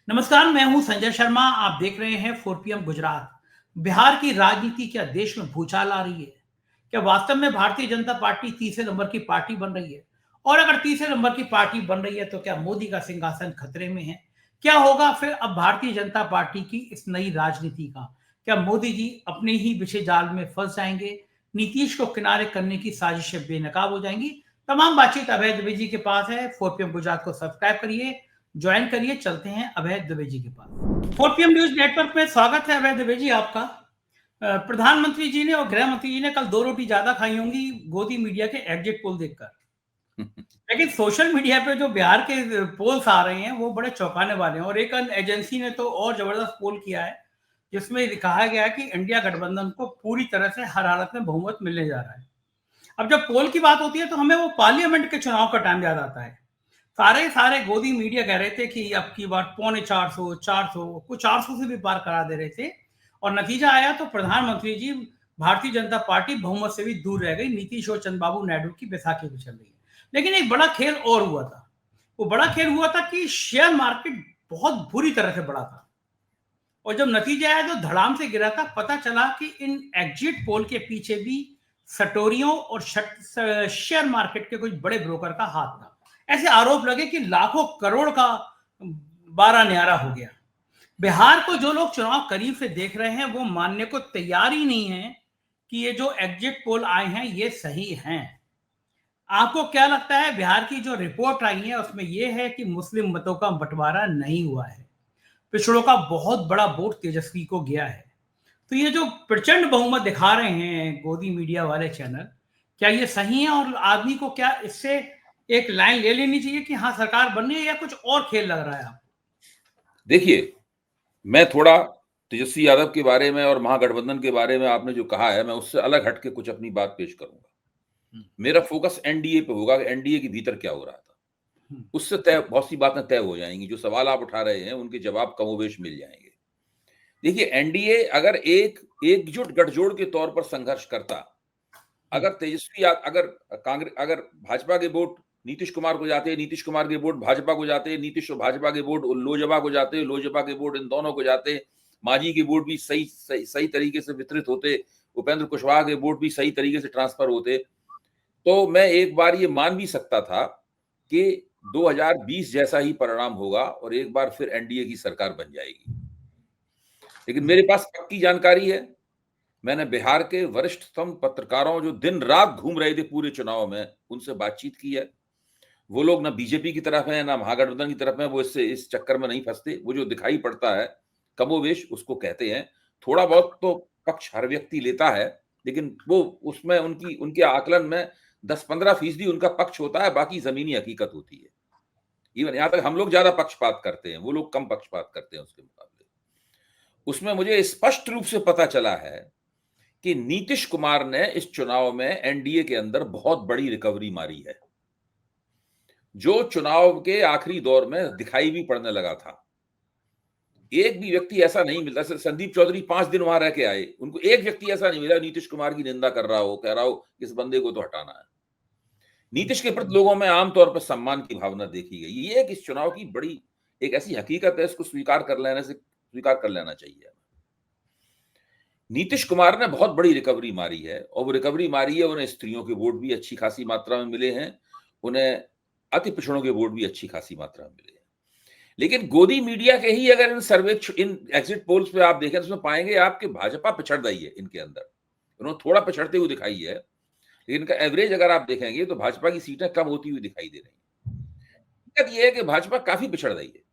नमस्कार, मैं हूं संजय शर्मा। आप देख रहे हैं 4 PM गुजरात। बिहार की राजनीति क्या देश में भूचाल आ रही है? क्या वास्तव में भारतीय जनता पार्टी तीसरे नंबर की पार्टी बन रही है? और अगर तीसरे नंबर की पार्टी बन रही है तो क्या मोदी का सिंहासन खतरे में है? क्या होगा फिर अब भारतीय जनता पार्टी की इस नई राजनीति का? क्या मोदी जी अपने ही विषय जाल में फंस जाएंगे? नीतीश को किनारे करने की साजिशें बेनकाब हो जाएंगी? तमाम बातचीत अभय द्विवेदी जी के पास है। 4 PM गुजरात को सब्सक्राइब करिए, ज्वाइन करिए। चलते हैं अभय द्विवेदी जी के पास। 4 PM न्यूज नेटवर्क में स्वागत है अभय द्विवेदी जी आपका। प्रधानमंत्री जी ने और गृह मंत्री जी ने कल 2 रोटी ज्यादा खाई होंगी गोदी मीडिया के एग्जिट पोल देखकर। लेकिन सोशल मीडिया पे जो बिहार के पोल्स आ रहे हैं वो बड़े चौंकाने वाले हैं, और एक अन्य एजेंसी ने तो और जबरदस्त पोल किया है जिसमें कहा गया है कि इंडिया गठबंधन को पूरी तरह से हर हालत में बहुमत मिलने जा रहा है। अब जब पोल की बात होती है तो हमें वो पार्लियामेंट के चुनाव का टाइम याद आता है। सारे गोदी मीडिया कह रहे थे कि अब की बार पौने 400 400 कुछ 400 से भी पार करा दे रहे थे, और नतीजा आया तो प्रधानमंत्री जी भारतीय जनता पार्टी बहुमत से भी दूर रह गई। नीतीश और चंद्रबाबू नायडू की बैसाखी भी चल रही है। लेकिन एक बड़ा खेल और हुआ था। वो बड़ा खेल हुआ था कि शेयर मार्केट बहुत बुरी तरह से बढ़ा था, और जब नतीजा आया तो धड़ाम से गिरा था। पता चला कि इन एग्जिट पोल के पीछे भी सटोरियों और शेयर मार्केट के कुछ बड़े ब्रोकर का हाथ था। ऐसे आरोप लगे कि लाखों करोड़ का बारह न्यारा हो गया। बिहार को जो लोग चुनाव करीब से देख रहे हैं वो मानने को तैयार ही नहीं है कि ये जो एग्जिट पोल आए हैं ये सही हैं। आपको क्या लगता है? बिहार की जो रिपोर्ट आई है उसमें यह है कि मुस्लिम मतों का बंटवारा नहीं हुआ है, पिछड़ों का बहुत बड़ा वोट तेजस्वी को गया है। तो ये जो प्रचंड बहुमत दिखा रहे हैं गोदी मीडिया वाले चैनल, क्या ये सही है? और आदमी को क्या इससे एक लाइन ले लेनी चाहिए कि हाँ सरकार बननी है, या कुछ और खेल लग रहा है आपको? देखिए, मैं थोड़ा तेजस्वी यादव के बारे में और महागठबंधन के बारे में आपने जो कहा है, मैं उससे अलग हट के कुछ अपनी बात पेश करूँगा। मेरा फ़ोकस एनडीए पे होगा कि एनडीए के भीतर क्या हो रहा था। उससे बहुत सी बातें तय हो जाएँगी। जो सवाल आप उठा रहे हैं, उनके जवाब कमोबेश मिल जाएँगे। देखिए, एनडीए अगर एकजुट गठजोड़ के तौर पर संघर्ष करता, अगर भाजपा के वोट नीतीश कुमार को जाते, नीतीश कुमार के वोट भाजपा को जाते, नीतीश और भाजपा के वोट लोजपा को जाते, लोजपा के वोट इन दोनों को जाते, मांझी के वोट भी सही तरीके से वितरित होते, उपेंद्र कुशवाहा के वोट भी सही तरीके से ट्रांसफर होते, तो मैं एक बार ये मान भी सकता था कि 2020 जैसा ही परिणाम होगा और एक बार फिर एनडीए की सरकार बन जाएगी। लेकिन मेरे पास पक्की जानकारी है। मैंने बिहार के वरिष्ठतम पत्रकारों जो दिन रात घूम रहे थे पूरे चुनाव में, उनसे बातचीत की है। वो लोग ना बीजेपी की तरफ है, ना महागठबंधन की तरफ है। वो इस चक्कर में नहीं फंसते। वो जो दिखाई पड़ता है कमोवेश उसको कहते हैं। थोड़ा बहुत तो पक्ष हर व्यक्ति लेता है, लेकिन वो उसमें उनके आकलन में 10-15% उनका पक्ष होता है, बाकी जमीनी हकीकत होती है। इवन यहाँ तक हम लोग ज्यादा पक्षपात करते हैं, वो लोग कम पक्षपात करते हैं उसके मुकाबले। उसमें मुझे स्पष्ट रूप से पता चला है कि नीतीश कुमार ने इस चुनाव में एनडीए के अंदर बहुत बड़ी रिकवरी मारी है, जो चुनाव के आखिरी दौर में दिखाई भी पड़ने लगा था। एक भी व्यक्ति ऐसा नहीं मिलता। संदीप चौधरी 5 दिन वहां रह के आए, उनको एक व्यक्ति ऐसा नहीं मिला नीतीश कुमार की निंदा कर रहा हो, कह रहा हो इस बंदे को तो हटाना है। नीतीश के प्रति लोगों में आमतौर पर सम्मान की भावना देखी गई। ये एक इस चुनाव की बड़ी एक ऐसी हकीकत है, इसको स्वीकार कर लेना चाहिए। नीतीश कुमार ने बहुत बड़ी रिकवरी मारी है, और वो रिकवरी मारी है, उन्हें स्त्रियों के वोट भी अच्छी खासी मात्रा में मिले हैं, उन्हें अति पिछड़ों के वोट भी अच्छी खासी मात्रा में मिले हैं। लेकिन गोदी मीडिया के ही अगर इन एग्जिट पोल्स पे आप देखें तो उसमें पाएंगे आपके भाजपा पिछड़ रही है इनके अंदर। उन्होंने थोड़ा पिछड़ते हुए दिखाई है, लेकिन इनका एवरेज अगर आप देखेंगे तो भाजपा की सीटें कम होती हुई दिखाई दे रही है। दिक्कत यह है कि भाजपा काफी पिछड़ रही है,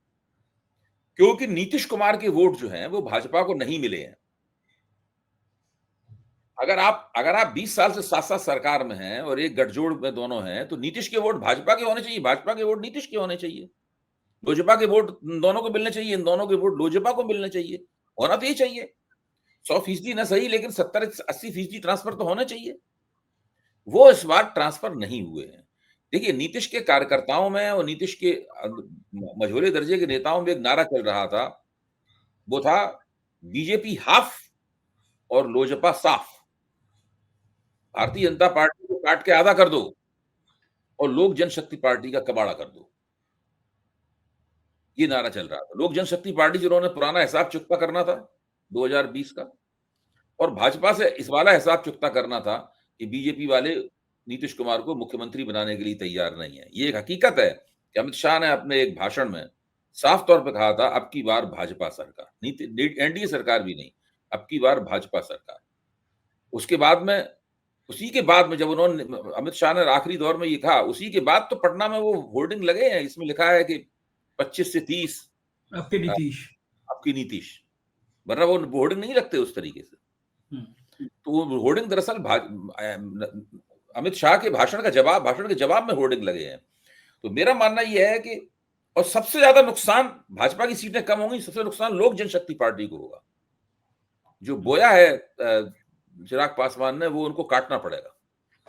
क्योंकि नीतीश कुमार के वोट जो हैं वो भाजपा को नहीं मिले हैं। अगर आप 20 साल से साथ-साथ सरकार में हैं और एक गठजोड़ में दोनों हैं, तो नीतीश के वोट भाजपा के होने चाहिए, भाजपा के वोट नीतीश के होने चाहिए। लोजपा के वोट इन दोनों को मिलने चाहिए, इन दोनों के वोट लोजपा को मिलने चाहिए। होना तो ये चाहिए। 100% ना सही, लेकिन 70-80% ट्रांसफर तो होना चाहिए। वो इस बार ट्रांसफर नहीं हुए हैं। देखिए, नीतीश के कार्यकर्ताओं में और नीतीश के मझोले दर्जे के नेताओं में एक नारा चल रहा था, वो था बीजेपी हाफ और लोजपा साफ। भारतीय जनता पार्टी को काट के आधा कर दो और लोक जनशक्ति पार्टी का कबाड़ा कर दो। ये नारा चल रहा था। लोक जनशक्ति पार्टी जिन्होंने पुराना हिसाब चुकता करना था 2020 का, और भाजपा से इस वाला हिसाब चुकता करना था कि बीजेपी वाले नीतीश कुमार को मुख्यमंत्री बनाने के लिए तैयार नहीं है। ये एक हकीकत है कि अमित शाह ने अपने एक भाषण में साफ तौर पे कहा था, अब की बार भाजपा सरकार, एनडीए सरकार भी नहीं, अब की बार भाजपा सरकार। उसके बाद में, उसी के बाद में जब उन्होंने, अमित शाह ने आखिरी दौर में ये कहा, उसी के बाद तो पटना में वो होर्डिंग लगे हैं, इसमें लिखा है कि 25 से 30 आपके नीतीश, आपकी नीतीश, वरना वो होर्डिंग नहीं रखते उस तरीके से। तो वो होर्डिंग दरअसल अमित शाह के भाषण के जवाब में होर्डिंग लगे हैं। तो मेरा मानना यह है कि, और सबसे ज्यादा नुकसान भाजपा की सीटें कम होंगी, सबसे नुकसान लोक जनशक्ति पार्टी को होगा। जो बोया है चिराग पासवान ने, वो उनको काटना पड़ेगा।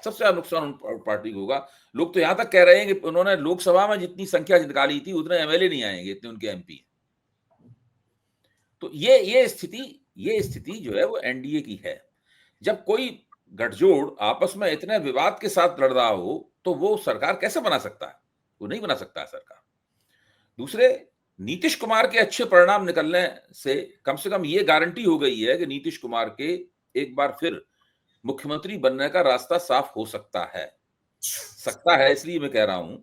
सबसे ज्यादा नुकसान उन पार्टी को होगा। लोग तो यहां तक कह रहे हैं कि उन्होंने लोकसभा में जितनी संख्या निकाली थी उतने एमएलए नहीं आएंगे, इतने उनके एमपी। तो ये स्थिति जो है वो एनडीए की है। जब कोई गठजोड़ आपस में इतने विवाद के साथ लड़ रहा हो तो वो सरकार कैसे बना सकता है? वो नहीं बना सकता है सरकार। दूसरे, नीतीश कुमार के अच्छे परिणाम निकलने से कम ये गारंटी हो गई है कि नीतीश कुमार के एक बार फिर मुख्यमंत्री बनने का रास्ता साफ हो सकता है। इसलिए मैं कह रहा हूं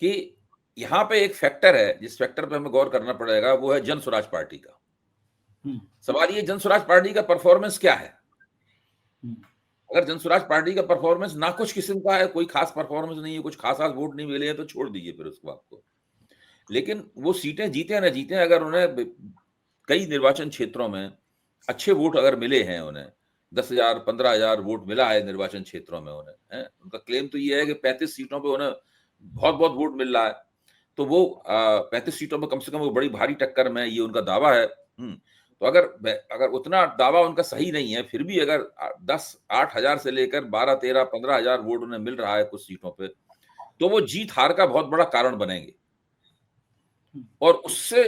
कि यहां पे एक फैक्टर है, जिस फैक्टर पे हमें गौर करना पड़ेगा, वो है जन स्वराज पार्टी का। सवाल ये, जन स्वराज पार्टी का परफॉर्मेंस क्या है? अगर जन स्वराज पार्टी का परफॉर्मेंस ना कुछ किस्म का है, कोई खास परफॉर्मेंस नहीं है, कुछ खास वोट नहीं मिले हैं, तो छोड़ दीजिए फिर उसको आपको। लेकिन वो सीटें जीते ना जीते, अगर उन्हें कई निर्वाचन क्षेत्रों में अच्छे वोट अगर मिले हैं, उन्हें 10,000 15,000 वोट मिला है निर्वाचन क्षेत्रों में उन्हें, उनका क्लेम तो ये है कि 35 सीटों पे उन्हें बहुत बहुत वोट मिल रहा है, तो वो 35 सीटों में कम से कम वो बड़ी भारी टक्कर में, ये उनका दावा है। तो अगर उतना दावा उनका सही नहीं है, फिर भी अगर 8,000 से लेकर 12, 13, 15,000 वोट उन्हें मिल रहा है कुछ सीटों पे, तो वो जीत हार का बहुत बड़ा कारण बनेंगे। और उससे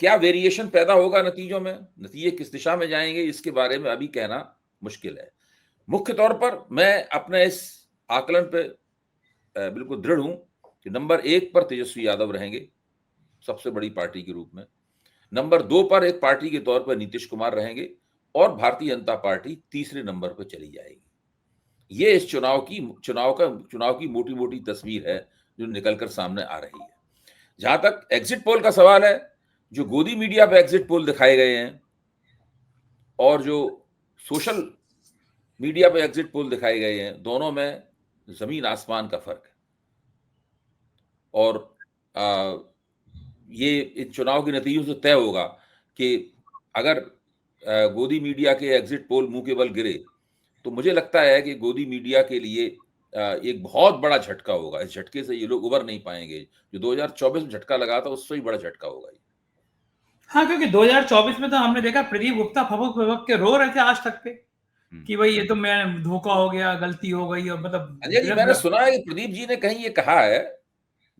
क्या वेरिएशन पैदा होगा नतीजों में, नतीजे किस दिशा में जाएंगे, इसके बारे में अभी कहना मुश्किल है। मुख्य तौर पर मैं अपने इस आकलन पे बिल्कुल दृढ़ हूं कि नंबर 1 पर तेजस्वी यादव रहेंगे सबसे बड़ी पार्टी के रूप में, नंबर 2 पर एक पार्टी के तौर पर नीतीश कुमार रहेंगे, और भारतीय जनता पार्टी तीसरे नंबर पर चली जाएगी। ये इस चुनाव की मोटी मोटी तस्वीर है जो निकलकर सामने आ रही है। जहां तक एग्जिट पोल का सवाल है, जो गोदी मीडिया पे एग्जिट पोल दिखाए गए हैं और जो सोशल मीडिया पे एग्जिट पोल दिखाए गए हैं, दोनों में जमीन आसमान का फर्क है। और ये इन चुनाव के नतीजों से तय होगा कि अगर गोदी मीडिया के एग्जिट पोल मुंह के बल गिरे, तो मुझे लगता है कि गोदी मीडिया के लिए एक बहुत बड़ा झटका होगा। इस झटके से ये लोग उबर नहीं पाएंगे। जो 2024 में झटका लगा था, उससे ही बड़ा झटका होगा। हाँ, क्योंकि 2024 में तो हमने देखा प्रदीप गुप्ता फपक के रो रहे थे आज तक पे कि भाई ये तो मैं धोखा हो गया, गलती हो गई, और मतलब जी, मैंने सुना है कि प्रदीप जी ने कहीं ये कहा है,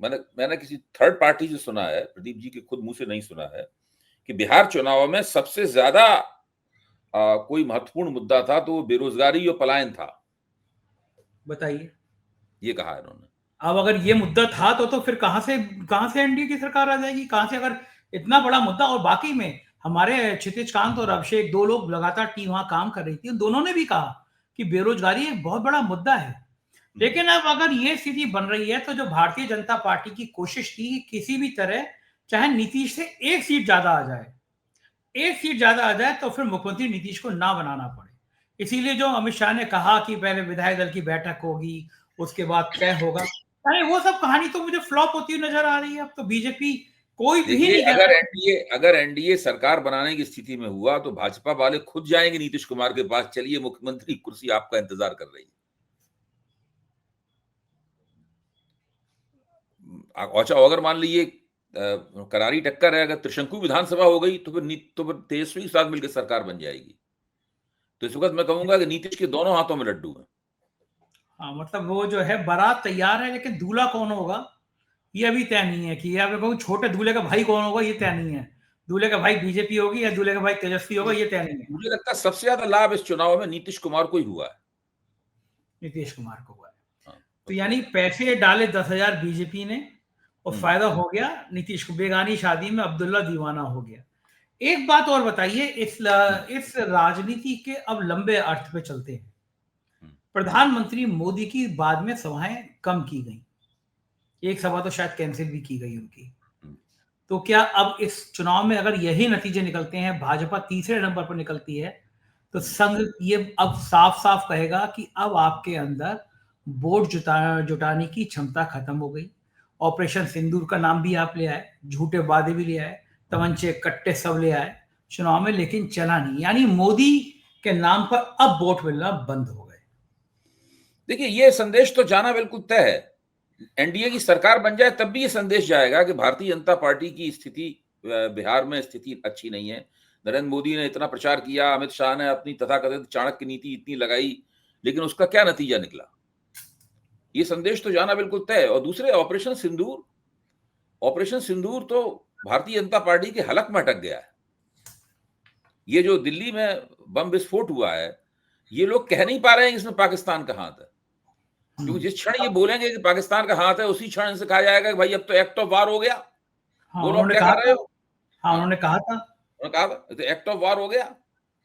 मैंने किसी थर्ड पार्टी से सुना है, प्रदीप जी के खुद मुंह से नहीं सुना है, कि बिहार चुनाव में सबसे ज्यादा कोई महत्वपूर्ण मुद्दा था तो वो बेरोजगारी और पलायन था। बताइए, ये कहा इन्होंने। अब अगर ये मुद्दा था तो फिर कहां से एनडीए की सरकार आ जाएगी? कहां से, अगर इतना बड़ा मुद्दा, और बाकी में हमारे क्षितिज कांत और अभिषेक, 2 लोग लगातार टीम वहां काम कर रही थी, दोनों ने भी कहा कि बेरोजगारी एक बहुत बड़ा मुद्दा है। लेकिन अब अगर ये स्थिति बन रही है, तो जो भारतीय जनता पार्टी की कोशिश थी कि किसी भी तरह चाहे नीतीश से 1 सीट ज्यादा आ जाए, तो फिर मुख्यमंत्री नीतीश को ना बनाना पड़े। इसीलिए जो अमित शाह ने कहा कि पहले विधायक दल की बैठक होगी, उसके बाद तय होगा, अरे वो सब कहानी तो मुझे फ्लॉप होती हुई नजर आ रही है। अब तो बीजेपी कोई भी नहीं अगर एनडीए सरकार बनाने की स्थिति में हुआ, तो भाजपा वाले खुद जाएंगे नीतीश कुमार के पास, चलिए मुख्यमंत्री कुर्सी आपका इंतजार कर रही है। अच्छा, अगर मान लीजिए करारी टक्कर है, अगर त्रिशंकु विधानसभा हो गई, तो फिर तेजस्वी के साथ मिलकर सरकार बन जाएगी। तो इस वक्त मैं कहूंगा कि नीतीश के दोनों हाथों में लड्डू है। हाँ, मतलब वो जो है बारात तैयार है, लेकिन दूल्हा कौन होगा ये अभी तय नहीं है। कि या फिर छोटे दूल्हे का भाई कौन होगा ये तय नहीं है। दूल्हे का भाई बीजेपी होगी या दूल्हे का भाई तेजस्वी होगा ये तय नहीं है। मुझे लगता है सबसे ज्यादा लाभ इस चुनाव में नीतीश कुमार को ही हुआ है। नीतीश कुमार को हुआ है। तो यानी पैसे डाले 10,000 बीजेपी ने, और फायदा हो गया नीतीश को, बेगानी शादी में अब्दुल्ला दीवाना हो गया। एक बात और बताइए, इस राजनीति के अब लंबे अर्थ पे चलते हैं। प्रधानमंत्री मोदी की बाद में सभाएं कम की गई, एक सभा तो शायद कैंसिल भी की गई उनकी। तो क्या अब इस चुनाव में अगर यही नतीजे निकलते हैं, भाजपा तीसरे नंबर पर निकलती है, तो संघ ये अब साफ साफ कहेगा कि अब आपके अंदर वोट जुटाने की क्षमता खत्म हो गई। ऑपरेशन सिंदूर का नाम भी आप ले आए, झूठे वादे भी ले आए, तमंचे कट्टे सब ले आए चुनाव में, लेकिन चला नहीं। यानी मोदी के नाम पर अब वोट मिलना बंद हो गए। देखिए, ये संदेश तो जाना बिल्कुल तय है। एनडीए की सरकार बन जाए तब भी ये संदेश जाएगा कि भारतीय जनता पार्टी की स्थिति, बिहार में स्थिति अच्छी नहीं है। नरेंद्र मोदी ने इतना प्रचार किया, अमित शाह ने अपनी तथाकथित चाणक्य नीति इतनी लगाई, लेकिन उसका क्या नतीजा निकला, ये संदेश तो जाना बिल्कुल तय है। और दूसरे, ऑपरेशन सिंदूर तो भारतीय जनता पार्टी के हलक में अटक गया है। ये जो दिल्ली में बम विस्फोट हुआ है, ये लोग कह नहीं पा रहे हैं कि इसमें पाकिस्तान का हाथ है, क्योंकि जिस क्षण ये बोलेंगे कि पाकिस्तान का हाथ है, उसी क्षण इनसे कहा जाएगा कि भाई अब तो एक्ट ऑफ वार हो गया। बोलो आप क्या कर रहे हो? उन्होंने कहा था तो एक्ट ऑफ वार हो गया,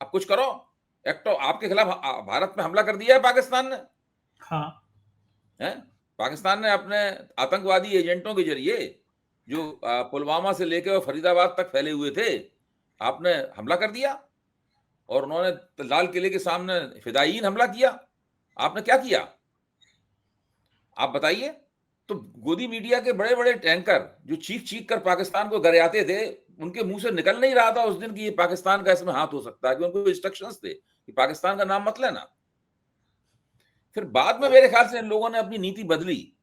अब कुछ करो। एक्ट ऑफ, आपके खिलाफ भारत में हमला कर दिया है पाकिस्तान ने। हाँ, है, पाकिस्तान ने अपने आतंकवादी एजेंटों के जरिए जो पुलवामा से लेकर फरीदाबाद तक फैले हुए थे, आपने हमला कर दिया। और उन्होंने लाल किले के सामने फिदायीन हमला किया। आपने क्या किया, आप बताइए। तो गोदी मीडिया के बड़े बड़े टैंकर जो चीख चीख कर पाकिस्तान को गरियाते थे, उनके मुंह से निकल नहीं रहा था उस दिन कि ये पाकिस्तान का इसमें हाथ हो सकता है, कि उनको इंस्ट्रक्शंस थे कि पाकिस्तान का नाम मत लेना। फिर बाद में मेरे ख्याल से इन लोगों ने अपनी नीति बदली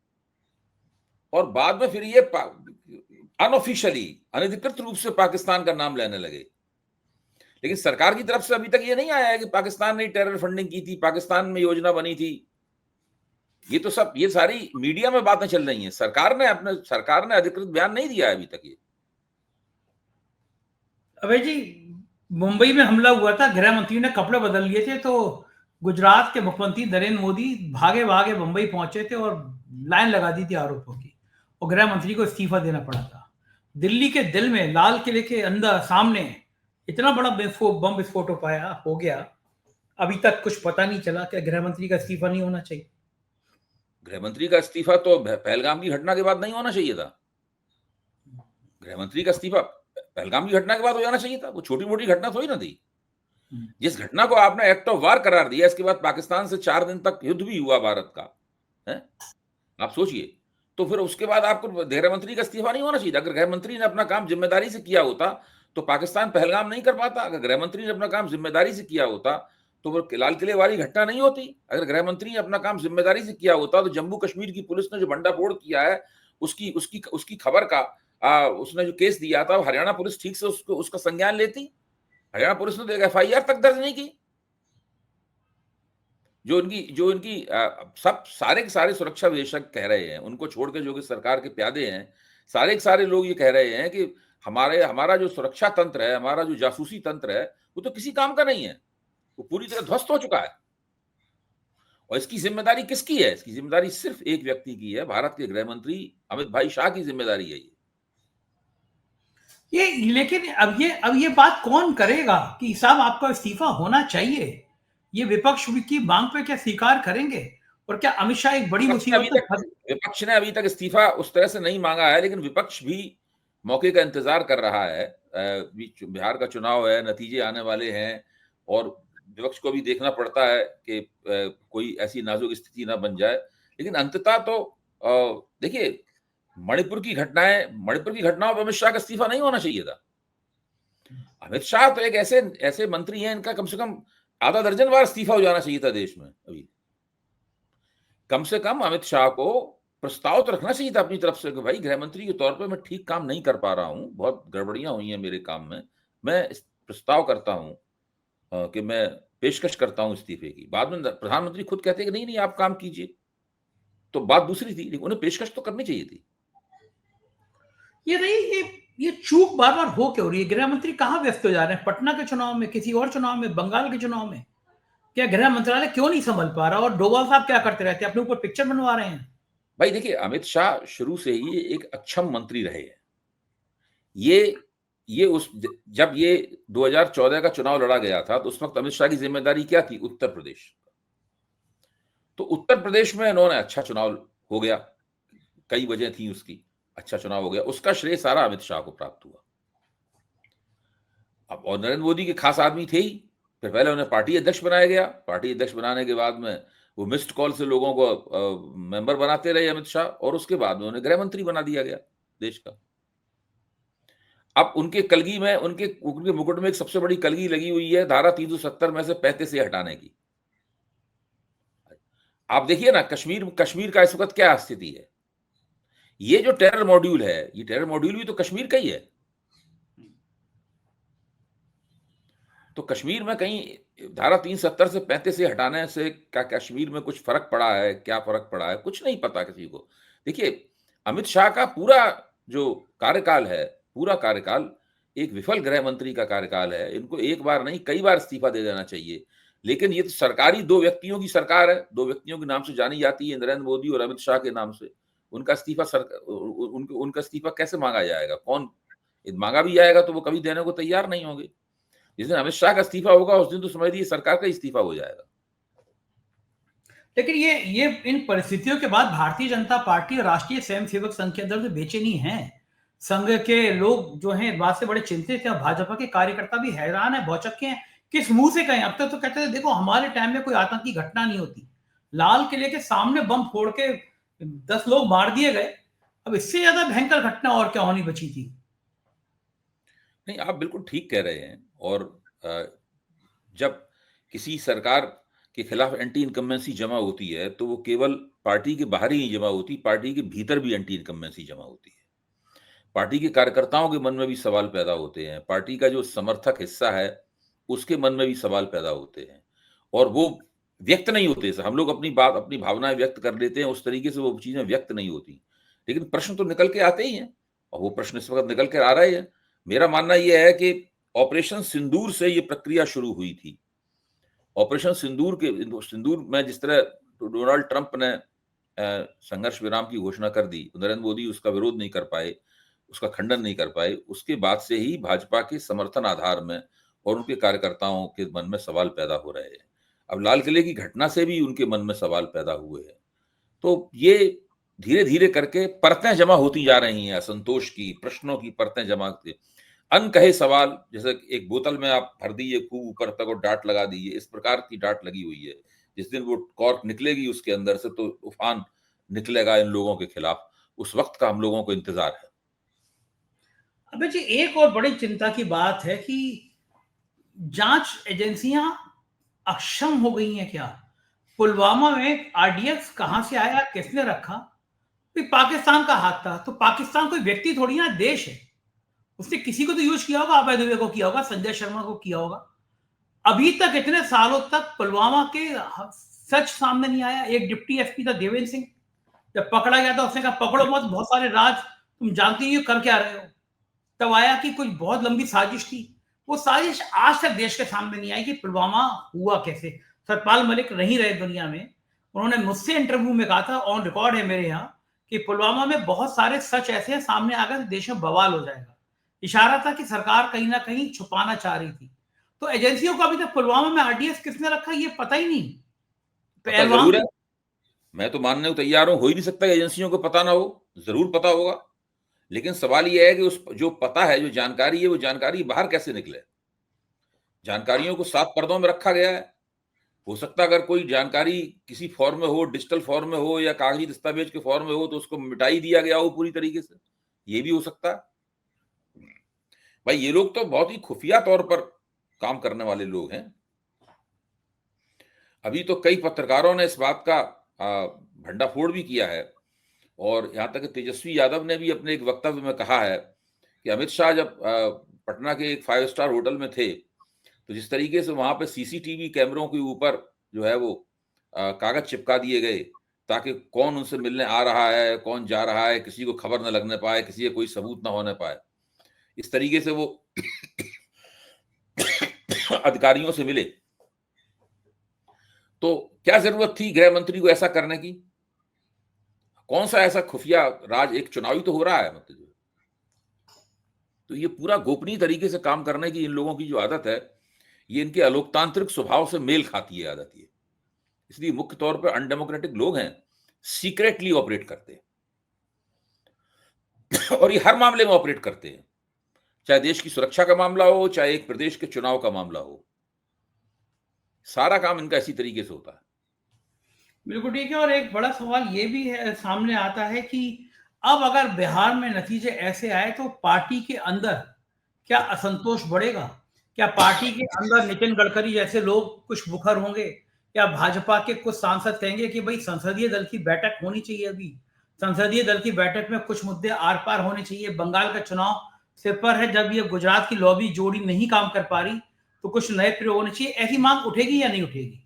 और बाद में फिर ये अनऑफिशियली, अनधिकृत रूप से पाकिस्तान का नाम लेने लगे। लेकिन सरकार की तरफ से अभी तक ये नहीं आया है कि पाकिस्तान ने टेरर फंडिंग की थी, पाकिस्तान में योजना बनी थी। ये तो सब, ये सारी मीडिया में बातें चल रही हैं। सरकार ने अधिकृत बयान नहीं दिया है अभी तक। ये अबे जी, मुंबई में हमला हुआ था, गृह मंत्री ने कपड़े बदल लिए थे, तो गुजरात के मुख्यमंत्री नरेंद्र मोदी भागे भागे मुंबई पहुंचे थे और लाइन लगा दी थी आरोपों की, और गृह मंत्री को इस्तीफा देना पड़ा था। दिल्ली के दिल में, लाल किले के अंदर सामने इतना बड़ा बम विस्फोट हो गया, अभी तक कुछ पता नहीं चला। क्या गृह मंत्री का इस्तीफा नहीं होना चाहिए? गृह मंत्री का इस्तीफा तो पहलगाम की घटना के बाद नहीं होना चाहिए था। गृह मंत्री का इस्तीफा पहलगाम की घटना के बाद हो जाना चाहिए था। वो छोटी मोटी घटना थोड़ी ना थी। जिस घटना को आपने एक्ट ऑफ वार करार दिया, इसके बाद पाकिस्तान से 4 दिन तक युद्ध भी हुआ भारत का, है? आप सोचिए। तो फिर उसके बाद आपको गृह मंत्री का इस्तीफा नहीं होना चाहिए। अगर गृह मंत्री ने अपना काम जिम्मेदारी से किया होता तो पाकिस्तान पहलगाम नहीं कर पाता। अगर गृह मंत्री ने अपना काम जिम्मेदारी से किया होता तो वो लाल किले वाली घटना नहीं होती। अगर गृह मंत्री ने अपना काम जिम्मेदारी से किया होता तो जम्मू कश्मीर की पुलिस ने जो भंडाफोड़ किया है, उसकी खबर का उसने जो केस दिया था, हरियाणा पुलिस ठीक से उसका संज्ञान लेती। हरियाणा पुलिस ने तो एफआईआर तक दर्ज नहीं की। जो इनकी सब सारे के सारे सुरक्षा विशेषज्ञ कह रहे हैं, उनको छोड़ के जो कि सरकार के प्यादे हैं, सारे के सारे लोग ये कह रहे हैं कि हमारा जो सुरक्षा तंत्र है, हमारा जो जासूसी तंत्र है, वो तो किसी काम का नहीं है, वो पूरी तरह ध्वस्त हो चुका है। और इसकी जिम्मेदारी किसकी है? इसकी जिम्मेदारी सिर्फ एक व्यक्ति की है, भारत के गृह मंत्री अमित भाई शाह की जिम्मेदारी है ये। लेकिन अब ये बात कौन करेगा कि साहब आपका इस्तीफा होना चाहिए? ये विपक्ष की मांग पे क्या स्वीकार करेंगे? और क्या अमित शाह एक बड़ी मुसीबत में? विपक्ष ने अभी तक इस्तीफा उस तरह से नहीं मांगा है, लेकिन विपक्ष भी मौके का इंतजार कर रहा है। बिहार का चुनाव है, नतीजे आने वाले हैं, और विपक्ष को भी देखना पड़ता है कि कोई ऐसी नाजुक स्थिति ना बन जाए। लेकिन अंततः तो देखिए, मणिपुर की घटनाओं पर अमित शाह का इस्तीफा नहीं होना चाहिए था। अमित शाह तो एक ऐसे मंत्री हैं, इनका कम से कम आधा दर्जन बार इस्तीफा हो जाना चाहिए था देश में। अभी कम से कम अमित शाह को प्रस्ताव तो रखना चाहिए था अपनी तरफ से कि भाई, गृह मंत्री के तौर पे मैं ठीक काम नहीं कर पा रहा हूं, बहुत गड़बड़ियां हुई हैं मेरे काम में, मैं प्रस्ताव करता हूं कि मैं पेशकश करता हूं इस्तीफे की। बाद में प्रधानमंत्री खुद कहते हैं कि नहीं आप काम कीजिए, तो बात दूसरी थी, लेकिन उन्हें पेशकश तो करनी चाहिए थी। ये चूक बार बार हो क्यों रही है? गृह मंत्री कहाँ व्यस्त हो जा रहे हैं? पटना के चुनाव में, किसी और चुनाव में, बंगाल के चुनाव में? क्या गृह मंत्रालय क्यों नहीं संभल पा रहा? और डोभाल साहब क्या करते रहते हैं? अपने ऊपर पिक्चर बनवा रहे हैं। भाई देखिए, अमित शाह शुरू से ही एक अक्षम मंत्री रहे हैं। ये उस जब ये 2014 का चुनाव लड़ा गया था तो उस वक्त अमित शाह की जिम्मेदारी क्या थी? उत्तर प्रदेश। तो उत्तर प्रदेश में इन्होंने अच्छा चुनाव हो गया, कई वजह थी उसकी, अच्छा चुनाव हो गया, उसका श्रेय सारा अमित शाह को प्राप्त हुआ। अब और नरेंद्र मोदी के खास आदमी थे ही, फिर पहले उन्हें पार्टी अध्यक्ष बनाया गया, पार्टी अध्यक्ष बनाने के बाद में वो मिस्ड कॉल से लोगों को मेंबर बनाते रहे अमित शाह, और उसके बाद में उन्हें गृह मंत्री बना दिया गया देश का। अब उनके कलगी में, उनके मुकुट में एक सबसे बड़ी कलगी लगी हुई है धारा 370 में से 35 से हटाने की। आप देखिए ना, कश्मीर का इस वक्त क्या स्थिति है। ये जो टेरर मॉड्यूल है, ये टेरर मॉड्यूल भी तो कश्मीर का ही है। तो कश्मीर में कहीं धारा 370 से 35 से हटाने से क्या कश्मीर में कुछ फर्क पड़ा है? क्या फर्क पड़ा है? कुछ नहीं पता किसी को। देखिए, अमित शाह का पूरा जो कार्यकाल है, पूरा कार्यकाल एक विफल गृह मंत्री का कार्यकाल है। इनको एक बार नहीं, कई बार इस्तीफा दे देना चाहिए। लेकिन ये तो सरकारी दो व्यक्तियों की सरकार है, दो व्यक्तियों के नाम से जानी जाती है, नरेंद्र मोदी और अमित शाह के नाम से। उनका इस्तीफा कैसे मांगा जाएगा? कौन मांगा भी जाएगा तो वो कभी देने को तैयार नहीं होंगे। जिस दिन अमित शाह का इस्तीफा होगा उस दिन तो समझ लीजिए सरकार का इस्तीफा हो जाएगा। लेकिन ये इन परिस्थितियों के बाद भारतीय जनता पार्टी और राष्ट्रीय स्वयंसेवक संघ के अंदर जो बेचैनी है, संघ के लोग जो हैं इस बात से बड़े चिंतित हैं, और भाजपा के कार्यकर्ता भी हैरान है, भौचक्के हैं, किस मुंह से कहें। अब तक तो कहते थे देखो हमारे टाइम में कोई आतंकी घटना नहीं होती, लाल किले के सामने बम फोड़ के 10 लोग मार दिए गए, अब इससे ज्यादा भयंकर घटना और क्या होनी बची थी। नहीं, आप बिल्कुल ठीक कह रहे हैं। और जब किसी सरकार के खिलाफ एंटी इनकम्बेंसी जमा होती है तो वो केवल पार्टी के बाहर ही नहीं जमा होती, पार्टी के भीतर भी एंटी इनकम्बेंसी जमा होती है। पार्टी के कार्यकर्ताओं के मन में भी सवाल पैदा होते हैं, पार्टी का जो समर्थक हिस्सा है उसके मन में भी सवाल पैदा होते हैं, और वो व्यक्त नहीं होते। हम लोग अपनी बात, अपनी भावनाएं व्यक्त कर लेते हैं, उस तरीके से वो चीजें व्यक्त नहीं होती, लेकिन प्रश्न तो निकल के आते ही हैं, और वो प्रश्न इस वक्त निकल कर आ रहे हैं। मेरा मानना यह है कि ऑपरेशन सिंदूर से ये प्रक्रिया शुरू हुई थी। ऑपरेशन सिंदूर में जिस तरह डोनाल्ड ट्रंप ने संघर्ष विराम की घोषणा कर दी, नरेंद्र मोदी उसका विरोध नहीं कर पाए, उसका खंडन नहीं कर पाए। उसके बाद से ही भाजपा के समर्थन आधार में और उनके कार्यकर्ताओं के मन में सवाल पैदा हो रहे हैं। अब लाल किले की घटना से भी उनके मन में सवाल पैदा हुए हैं। तो ये धीरे धीरे करके परतें जमा होती जा रही हैं, असंतोष की, प्रश्नों की परतें जमा होती। अनकहे सवाल, जैसे एक बोतल में आप भर दीजिए खूब ऊपर तक और डांट लगा दीजिए, इस प्रकार की डांट लगी हुई है। जिस दिन वो कॉर्क निकलेगी उसके अंदर से तो उफान निकलेगा इन लोगों के खिलाफ। उस वक्त का हम लोगों को इंतजार है। अबे जी, एक और बड़ी चिंता की बात है कि जांच एजेंसियां अक्षम हो गई हैं क्या? पुलवामा में आरडीएक्स कहां से आया, किसने रखा? पाकिस्तान का हाथ था, तो पाकिस्तान कोई व्यक्ति थोड़ी ना, देश है। उसने किसी को तो यूज किया होगा, अभय दुबे को किया होगा, संजय शर्मा को किया होगा। अभी तक इतने सालों तक पुलवामा के सच सामने नहीं आया। एक डिप्टी एसपी था देवेंद्र सिंह, जब पकड़ा गया था उसने कहा पकड़ो मत, बहुत सारे राज तुम जानती हो कर क्या रहे हो। तब आया कि कुछ बहुत लंबी साजिश थी। वो साजिश आज तक देश के सामने नहीं आई कि पुलवामा हुआ कैसे। सतपाल मलिक नहीं रहे दुनिया में, उन्होंने मुझसे इंटरव्यू में कहा था, ऑन रिकॉर्ड है मेरे यहाँ, कि पुलवामा में बहुत सारे सच ऐसे सामने आ गए देश में बवाल हो जाएगा। इशारा था कि सरकार कहीं ना कहीं छुपाना चाह रही थी। तो एजेंसियों को अभी तक पुलवामा में आरडीएक्स किसने रखा ये पता ही नहीं। पता जरूर है, मैं तो मानने को तैयार हूं, हो ही नहीं सकता एजेंसियों को पता ना हो, जरूर पता होगा। लेकिन सवाल यह है कि उस जो पता है, जो जानकारी है, वो जानकारी बाहर कैसे निकले। जानकारियों को 7 पर्दों में रखा गया है। हो सकता है अगर कोई जानकारी किसी फॉर्म में हो, डिजिटल फॉर्म में हो या कागजी दस्तावेज के फॉर्म में हो, तो उसको मिटाई दिया गया हो पूरी तरीके से, ये भी हो सकता है। भाई ये लोग तो बहुत ही खुफिया तौर पर काम करने वाले लोग हैं। अभी तो कई पत्रकारों ने इस बात का भंडाफोड़ भी किया है, और यहां तक कि तेजस्वी यादव ने भी अपने एक वक्तव्य में कहा है कि अमित शाह जब पटना के एक 5 स्टार होटल में थे, तो जिस तरीके से वहां पे सीसीटीवी कैमरों के ऊपर जो है वो कागज चिपका दिए गए ताकि कौन उनसे मिलने आ रहा है, कौन जा रहा है, किसी को खबर न लगने पाए, किसी का कोई सबूत न होने पाए, इस तरीके से वो अधिकारियों से मिले। तो क्या जरूरत थी गृह मंत्री को ऐसा करने की? कौन सा ऐसा खुफिया राज, एक चुनावी तो हो रहा है मतलब, तो ये पूरा गोपनीय तरीके से काम करने की इन लोगों की जो आदत है, ये इनके अलोकतांत्रिक स्वभाव से मेल खाती है आदत ये। इसलिए मुख्य तौर पर अनडेमोक्रेटिक लोग हैं, सीक्रेटली ऑपरेट करते हैं और ये हर मामले में ऑपरेट करते हैं, चाहे देश की सुरक्षा का मामला हो, चाहे एक प्रदेश के चुनाव का मामला हो, सारा काम इनका इसी तरीके से होता है। बिल्कुल ठीक है। और एक बड़ा सवाल ये भी है, सामने आता है कि अब अगर बिहार में नतीजे ऐसे आए तो पार्टी के अंदर क्या असंतोष बढ़ेगा? क्या पार्टी के अंदर नितिन गडकरी जैसे लोग कुछ मुखर होंगे? या भाजपा के कुछ सांसद कहेंगे कि भाई संसदीय दल की बैठक होनी चाहिए, अभी संसदीय दल की बैठक में कुछ मुद्दे आर पार होने चाहिए, बंगाल का चुनाव सिर पर है, जब ये गुजरात की लॉबी जोड़ी नहीं काम कर पा रही तो कुछ नए प्रयोग होने चाहिए, ऐसी मांग उठेगी या नहीं उठेगी?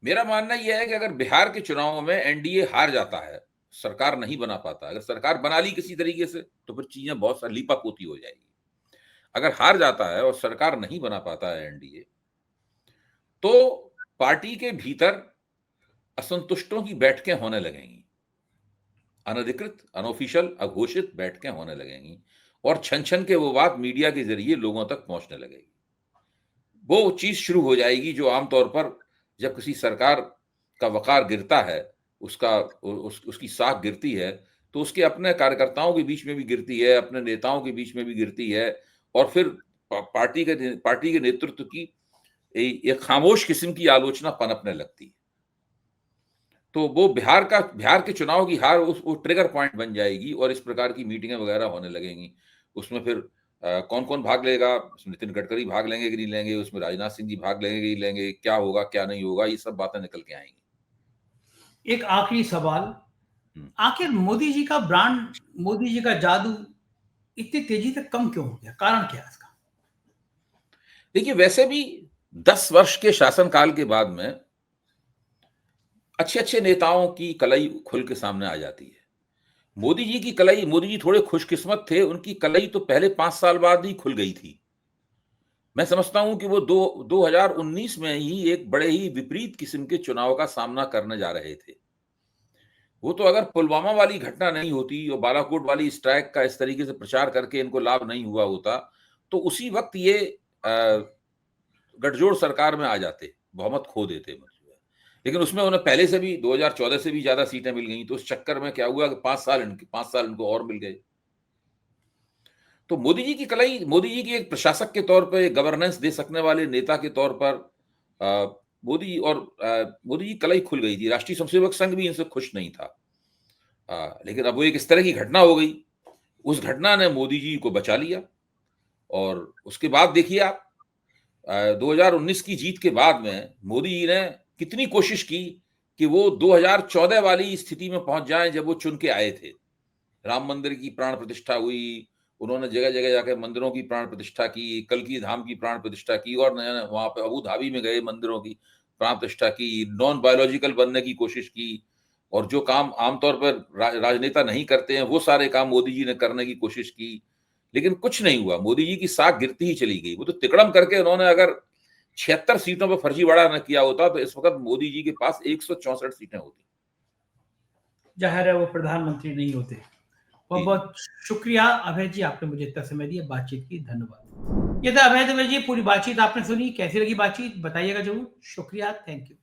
मेरा मानना यह है कि अगर बिहार के चुनावों में एनडीए हार जाता है, सरकार नहीं बना पाता, अगर सरकार बना ली किसी तरीके से तो फिर चीजें बहुत सारी लीपापोती हो जाएगी। अगर हार जाता है और सरकार नहीं बना पाता है एनडीए, तो पार्टी के भीतर असंतुष्टों की बैठकें होने लगेंगी, अनधिकृत, अनऑफिशियल, अघोषित बैठकें होने लगेंगी और छन छन के वो बात मीडिया के जरिए लोगों तक पहुंचने लगेगी। वो चीज शुरू हो जाएगी जो आमतौर पर जब किसी सरकार का वकार गिरता है, उसकी साख गिरती है, तो उसके अपने कार्यकर्ताओं के बीच में भी गिरती है, अपने नेताओं के बीच में भी गिरती है और फिर पार्टी के नेतृत्व की एक खामोश किस्म की आलोचना पनपने लगती है। तो वो बिहार के चुनाव की हार वो ट्रिगर पॉइंट बन जाएगी और इस प्रकार की मीटिंगें वगैरह होने लगेंगी। उसमें फिर कौन कौन भाग लेगा, उसमें नितिन गडकरी भाग लेंगे कि नहीं लेंगे, उसमें राजनाथ सिंह जी भाग लेंगे कि नहीं लेंगे, क्या होगा क्या नहीं होगा, ये सब बातें निकल के आएंगी। एक आखिरी सवाल, आखिर मोदी जी का ब्रांड, मोदी जी का जादू इतनी तेजी से कम क्यों हो गया? कारण क्या है इसका? देखिए, वैसे भी 10 वर्ष के शासनकाल के बाद में अच्छे अच्छे नेताओं की कलई खुल के सामने आ जाती है। मोदी जी की कलई, मोदी जी थोड़े खुशकिस्मत थे, उनकी कलई तो पहले 5 साल बाद ही खुल गई थी। मैं समझता हूं कि वो 2019 में ही एक बड़े ही विपरीत किस्म के चुनाव का सामना करने जा रहे थे। वो तो अगर पुलवामा वाली घटना नहीं होती और बालाकोट वाली स्ट्राइक का इस तरीके से प्रचार करके इनको लाभ नहीं हुआ होता, तो उसी वक्त ये गठजोड़ सरकार में आ जाते, बहुमत खो देते। लेकिन उसमें उन्हें पहले से भी 2014 से भी ज्यादा सीटें मिल गई, तो उस चक्कर में क्या हुआ कि 5 साल इनको और मिल गए। तो मोदी जी की कलाई, मोदी जी की एक प्रशासक के तौर पर, गवर्नेंस दे सकने वाले नेता के तौर पर मोदी जी कलाई खुल गई थी। राष्ट्रीय स्वयंसेवक संघ भी इनसे खुश नहीं था। लेकिन अब वो एक इस तरह की घटना हो गई, उस घटना ने मोदी जी को बचा लिया और उसके बाद देखिए आप 2019 की जीत के बाद में मोदी जी ने कितनी कोशिश की कि वो 2014 वाली स्थिति में पहुंच जाएं जब वो चुन के आए थे। राम मंदिर की प्राण प्रतिष्ठा हुई, उन्होंने जगह जगह जाकर मंदिरों की प्राण प्रतिष्ठा की, कल्की धाम की प्राण प्रतिष्ठा की और वहां पे अबू धाबी में गए मंदिरों की प्राण प्रतिष्ठा की, नॉन बायोलॉजिकल बनने की कोशिश की और जो काम आमतौर पर राजनेता नहीं करते हैं वो सारे काम मोदी जी ने करने की कोशिश की, लेकिन कुछ नहीं हुआ। मोदी जी की साख गिरती ही चली गई। वो तो तिकड़म करके उन्होंने अगर 76 सीटों पर फर्जीवाड़ा न किया होता तो इस वक्त मोदी जी के पास 164 सीटें होती। जाहिर है वो प्रधानमंत्री नहीं होते। बहुत बहुत शुक्रिया अभय जी, आपने मुझे इतना समय दिया बातचीत की, धन्यवाद। ये था अभय द्विवेदी जी। पूरी बातचीत आपने सुनी, कैसी लगी बातचीत बताइएगा जरूर। शुक्रिया, थैंक यू।